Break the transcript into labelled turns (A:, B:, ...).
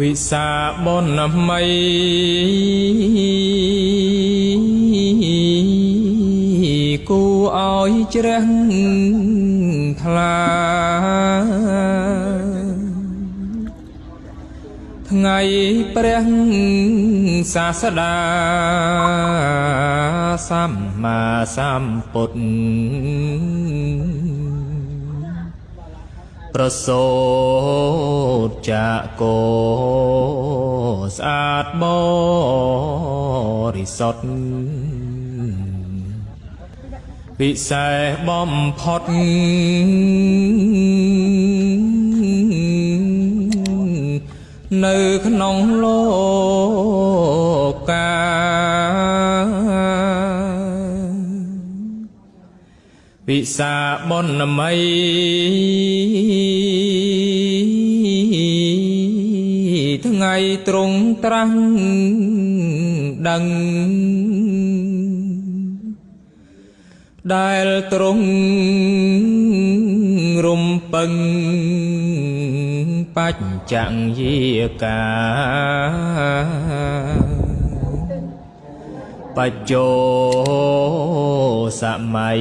A: វិសាបនម័យគូឲ្យជ្រះថ្លាថ្ងៃព្រះសាស្តាសម្មាសម្ពុទ្ធប្រសូតចាកោស្អាតបរិសុទ្ធពិសេសបំផុតនៅក្នុងលោកកាវិសាបនម័យថ្ងៃទ្រង់ត្រាស់ដឹងដែលទ្រង់រំពឹងបច្ចញ្យាកាបច្ចោសម័យ